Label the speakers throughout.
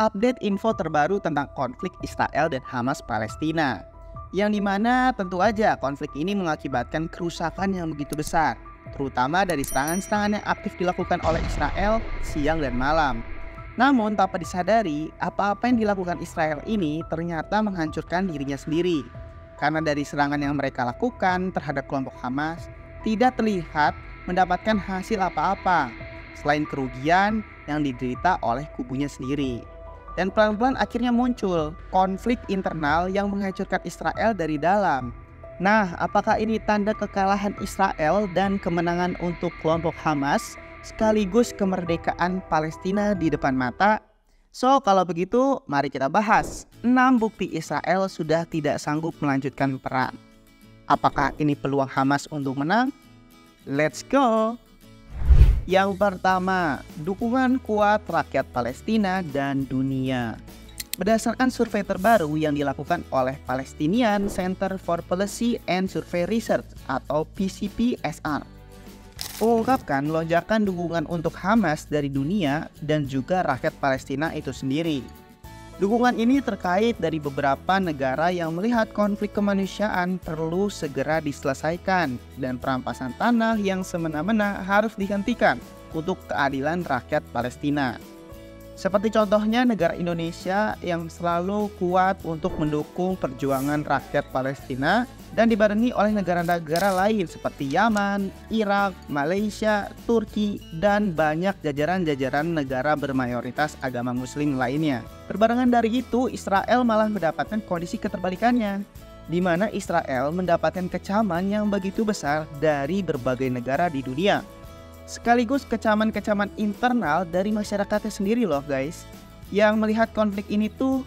Speaker 1: update info terbaru tentang konflik Israel dan Hamas Palestina. Yang dimana tentu aja konflik ini mengakibatkan kerusakan yang begitu besar, terutama dari serangan-serangan yang aktif dilakukan oleh Israel siang dan malam. Namun tanpa disadari, apa-apa yang dilakukan Israel ini ternyata menghancurkan dirinya sendiri. Karena dari serangan yang mereka lakukan terhadap kelompok Hamas, tidak terlihat mendapatkan hasil apa-apa selain kerugian yang diderita oleh kubunya sendiri. Dan pelan-pelan akhirnya muncul konflik internal yang menghancurkan Israel dari dalam. Nah, apakah ini tanda kekalahan Israel dan kemenangan untuk kelompok Hamas sekaligus kemerdekaan Palestina di depan mata? So, kalau begitu, mari kita bahas 6 bukti Israel sudah tidak sanggup melanjutkan perang. Apakah ini peluang Hamas untuk menang? Let's go! Yang pertama, dukungan kuat rakyat Palestina dan dunia. Berdasarkan survei terbaru yang dilakukan oleh Palestinian Center for Policy and Survey Research atau PCPSR, mengungkapkan lonjakan dukungan untuk Hamas dari dunia dan juga rakyat Palestina itu sendiri. Dukungan ini terkait dari beberapa negara yang melihat konflik kemanusiaan perlu segera diselesaikan dan perampasan tanah yang semena-mena harus dihentikan untuk keadilan rakyat Palestina. Seperti contohnya negara Indonesia yang selalu kuat untuk mendukung perjuangan rakyat Palestina dan dibarengi oleh negara-negara lain seperti Yaman, Irak, Malaysia, Turki, dan banyak jajaran-jajaran negara bermayoritas agama muslim lainnya. Berbarengan dari itu, Israel malah mendapatkan kondisi keterbalikannya, di mana Israel mendapatkan kecaman yang begitu besar dari berbagai negara di dunia. Sekaligus kecaman-kecaman internal dari masyarakatnya sendiri loh guys, yang melihat konflik ini tuh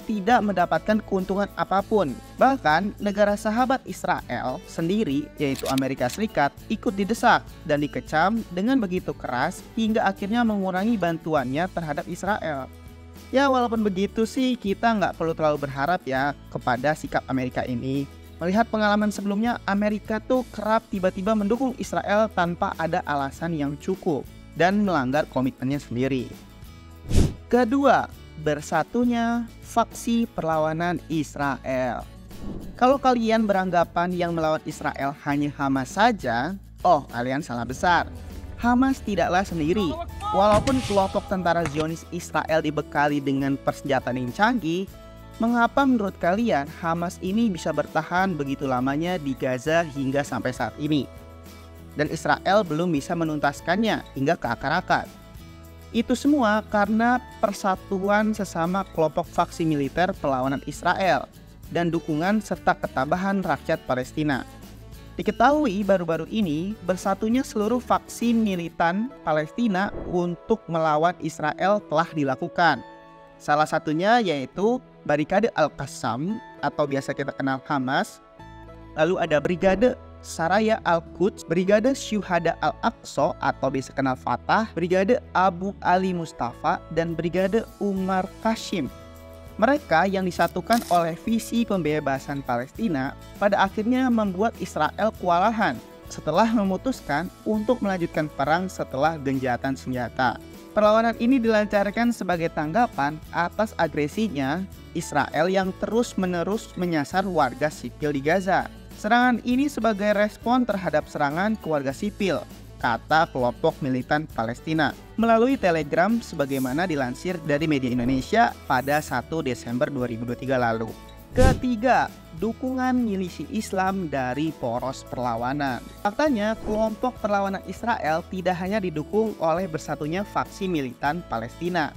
Speaker 1: tidak mendapatkan keuntungan apapun. Bahkan negara sahabat Israel sendiri yaitu Amerika Serikat ikut didesak dan dikecam dengan begitu keras hingga akhirnya mengurangi bantuannya terhadap Israel. Ya walaupun begitu sih kita nggak perlu terlalu berharap ya kepada sikap Amerika ini. Melihat pengalaman sebelumnya, Amerika tuh kerap tiba-tiba mendukung Israel tanpa ada alasan yang cukup dan melanggar komitmennya sendiri. Kedua, bersatunya faksi perlawanan Israel. Kalau kalian beranggapan yang melawan Israel hanya Hamas saja, kalian salah besar. Hamas tidaklah sendiri. Walaupun kelompok tentara Zionis Israel dibekali dengan persenjataan yang canggih, mengapa menurut kalian Hamas ini bisa bertahan begitu lamanya di Gaza hingga sampai saat ini? Dan Israel belum bisa menuntaskannya hingga ke akar-akar. Itu semua karena persatuan sesama kelompok faksi militer perlawanan Israel dan dukungan serta ketabahan rakyat Palestina. Diketahui baru-baru ini bersatunya seluruh faksi militan Palestina untuk melawan Israel telah dilakukan. Salah satunya yaitu Barikade Al-Qassam atau biasa kita kenal Hamas. Lalu ada Brigade Saraya Al-Quds, Brigade Syuhada Al-Aqsa atau biasa kenal Fatah, Brigade Abu Ali Mustafa, dan Brigade Umar Qassim. Mereka yang disatukan oleh visi pembebasan Palestina pada akhirnya membuat Israel kewalahan setelah memutuskan untuk melanjutkan perang setelah gencatan senjata. Perlawanan ini dilancarkan sebagai tanggapan atas agresinya Israel yang terus-menerus menyasar warga sipil di Gaza. Serangan ini sebagai respon terhadap serangan ke warga sipil, kata kelompok militan Palestina melalui Telegram sebagaimana dilansir dari media Indonesia pada 1 Desember 2023 lalu. Ketiga, dukungan milisi Islam dari poros perlawanan. Faktanya, kelompok perlawanan Israel tidak hanya didukung oleh bersatunya faksi militan Palestina,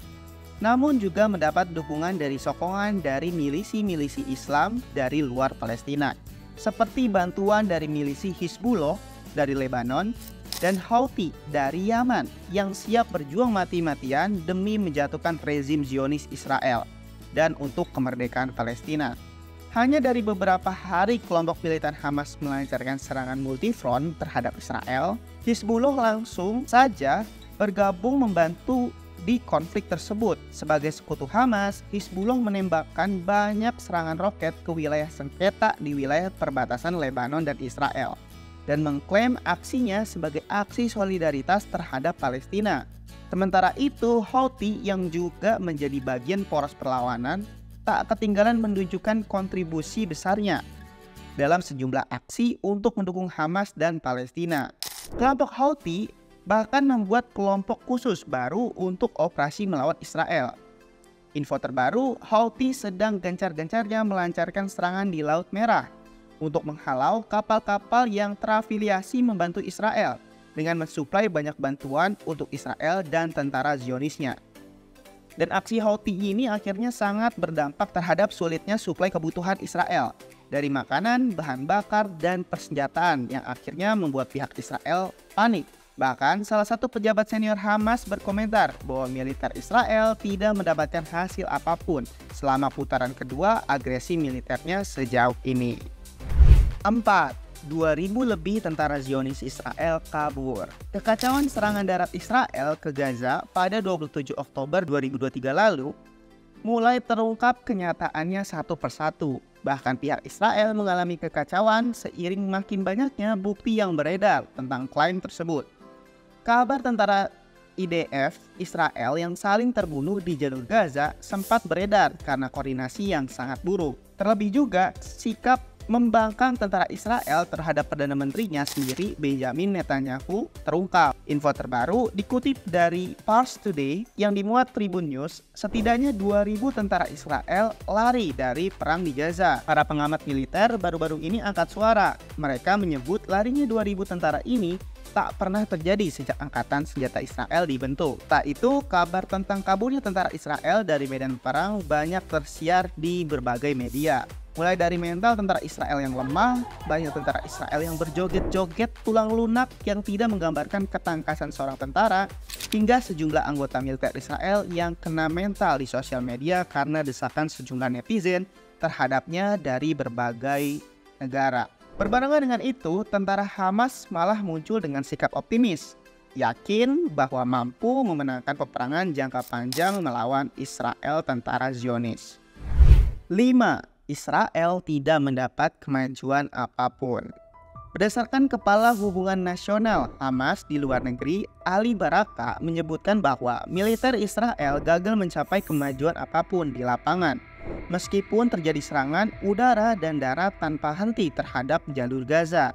Speaker 1: namun juga mendapat dukungan dari sokongan dari milisi-milisi Islam dari luar Palestina, seperti bantuan dari milisi Hizbullah dari Lebanon dan Houthi dari Yaman yang siap berjuang mati-matian demi menjatuhkan rezim Zionis Israel dan untuk kemerdekaan Palestina. Hanya dari beberapa hari kelompok militan Hamas melancarkan serangan multifront terhadap Israel, Hizbullah langsung saja bergabung membantu di konflik tersebut. Sebagai sekutu Hamas, Hizbullah menembakkan banyak serangan roket ke wilayah sengketa di wilayah perbatasan Lebanon dan Israel. dan mengklaim aksinya sebagai aksi solidaritas terhadap Palestina. Sementara itu, Houthi yang juga menjadi bagian poros perlawanan tak ketinggalan menunjukkan kontribusi besarnya dalam sejumlah aksi untuk mendukung Hamas dan Palestina. Kelompok Houthi bahkan membuat kelompok khusus baru untuk operasi melawan Israel. Info terbaru, Houthi sedang gencar-gencarnya melancarkan serangan di Laut Merah untuk menghalau kapal-kapal yang terafiliasi membantu Israel dengan mensuplai banyak bantuan untuk Israel dan tentara Zionisnya. Dan aksi Houthi ini akhirnya sangat berdampak terhadap sulitnya suplai kebutuhan Israel dari makanan, bahan bakar, dan persenjataan yang akhirnya membuat pihak Israel panik. Bahkan salah satu pejabat senior Hamas berkomentar bahwa militer Israel tidak mendapatkan hasil apapun selama putaran kedua agresi militernya sejauh ini. 4. 2.000 lebih tentara Zionis Israel kabur. Kekacauan serangan darat Israel ke Gaza pada 27 Oktober 2023 lalu mulai terungkap kenyataannya satu persatu. Bahkan pihak Israel mengalami kekacauan seiring makin banyaknya bukti yang beredar tentang klaim tersebut. Kabar tentara IDF Israel yang saling terbunuh di jalur Gaza sempat beredar karena koordinasi yang sangat buruk. Terlebih juga, sikap membangkang tentara Israel terhadap Perdana Menterinya sendiri, Benjamin Netanyahu, terungkap. Info terbaru dikutip dari Pars Today yang dimuat Tribun News, setidaknya 2.000 tentara Israel lari dari perang di Gaza. Para pengamat militer baru-baru ini angkat suara. Mereka menyebut larinya 2.000 tentara ini tak pernah terjadi sejak Angkatan Senjata Israel dibentuk. Tak itu, kabar tentang kaburnya tentara Israel dari medan perang banyak tersiar di berbagai media. Mulai dari mental tentara Israel yang lemah, banyak tentara Israel yang berjoget-joget tulang lunak yang tidak menggambarkan ketangkasan seorang tentara, hingga sejumlah anggota militer Israel yang kena mental di sosial media karena desakan sejumlah netizen terhadapnya dari berbagai negara. Berbarengan dengan itu, tentara Hamas malah muncul dengan sikap optimis, yakin bahwa mampu memenangkan peperangan jangka panjang melawan Israel tentara Zionis. 5. Israel tidak mendapat kemajuan apapun. Berdasarkan Kepala Hubungan Nasional Hamas di luar negeri, Ali Baraka menyebutkan bahwa militer Israel gagal mencapai kemajuan apapun di lapangan, meskipun terjadi serangan udara dan darat tanpa henti terhadap jalur Gaza.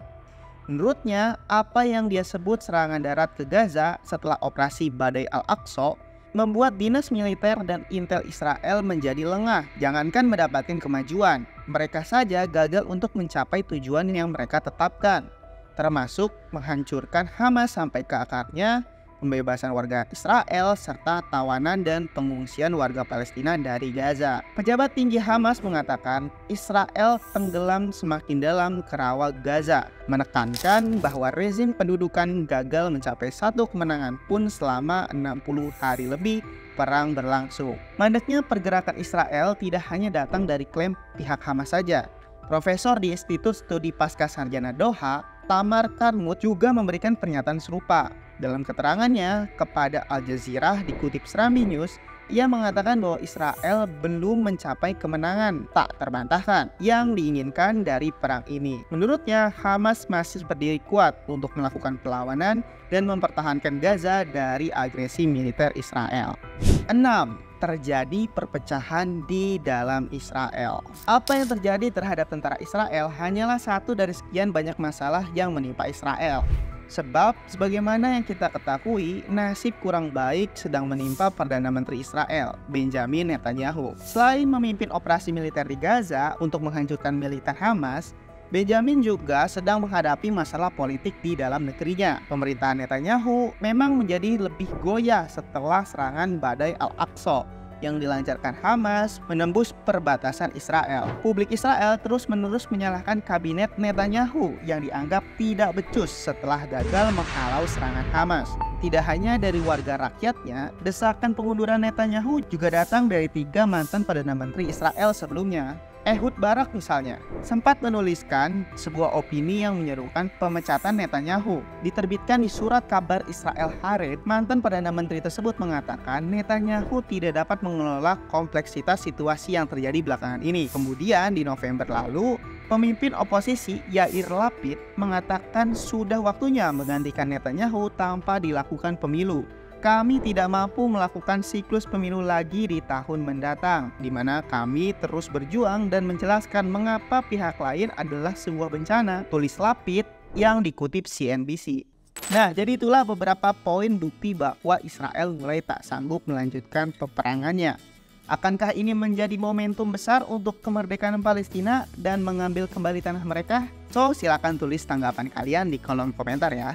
Speaker 1: Menurutnya, apa yang dia sebut serangan darat ke Gaza setelah operasi Badai Al-Aqsa membuat dinas militer dan intel Israel menjadi lengah. Jangankan mendapatkan kemajuan, mereka saja gagal untuk mencapai tujuan yang mereka tetapkan, termasuk menghancurkan Hamas sampai ke akarnya, pembebasan warga Israel, serta tawanan dan pengungsian warga Palestina dari Gaza. Pejabat tinggi Hamas mengatakan Israel tenggelam semakin dalam ke rawa Gaza, menekankan bahwa rezim pendudukan gagal mencapai satu kemenangan pun selama 60 hari lebih perang berlangsung. Mandeknya pergerakan Israel tidak hanya datang dari klaim pihak Hamas saja. Profesor di Institut Studi Pasca Sarjana Doha, Tamar Karmut, juga memberikan pernyataan serupa. Dalam keterangannya kepada Al Jazeera dikutip Serambi News, ia mengatakan bahwa Israel belum mencapai kemenangan tak terbantahkan yang diinginkan dari perang ini. Menurutnya, Hamas masih berdiri kuat untuk melakukan perlawanan dan mempertahankan Gaza dari agresi militer Israel. 6. Terjadi perpecahan di dalam Israel. Apa yang terjadi terhadap tentara Israel hanyalah satu dari sekian banyak masalah yang menimpa Israel. Sebab, sebagaimana yang kita ketahui, nasib kurang baik sedang menimpa Perdana Menteri Israel, Benjamin Netanyahu. Selain memimpin operasi militer di Gaza untuk menghancurkan militer Hamas, Benjamin juga sedang menghadapi masalah politik di dalam negerinya. Pemerintahan Netanyahu memang menjadi lebih goyah setelah serangan Badai Al-Aqsa yang dilancarkan Hamas menembus perbatasan Israel. Publik Israel terus-menerus menyalahkan kabinet Netanyahu yang dianggap tidak becus setelah gagal menghalau serangan Hamas. Tidak hanya dari warga rakyatnya, desakan pengunduran Netanyahu juga datang dari 3 mantan Perdana Menteri Israel sebelumnya. Ehud Barak misalnya, sempat menuliskan sebuah opini yang menyerukan pemecatan Netanyahu. Diterbitkan di surat kabar Israel Haaretz, mantan Perdana Menteri tersebut mengatakan Netanyahu tidak dapat mengelola kompleksitas situasi yang terjadi belakangan ini. Kemudian di November lalu, Pemimpin oposisi Yair Lapid mengatakan sudah waktunya menggantikan Netanyahu tanpa dilakukan pemilu. Kami tidak mampu melakukan siklus pemilu lagi di tahun mendatang, di mana kami terus berjuang dan menjelaskan mengapa pihak lain adalah sebuah bencana, tulis Lapid yang dikutip CNBC. Nah, jadi itulah beberapa poin bukti bahwa Israel mulai tak sanggup melanjutkan peperangannya. Akankah ini menjadi momentum besar untuk kemerdekaan Palestina dan mengambil kembali tanah mereka? So, silakan tulis tanggapan kalian di kolom komentar ya.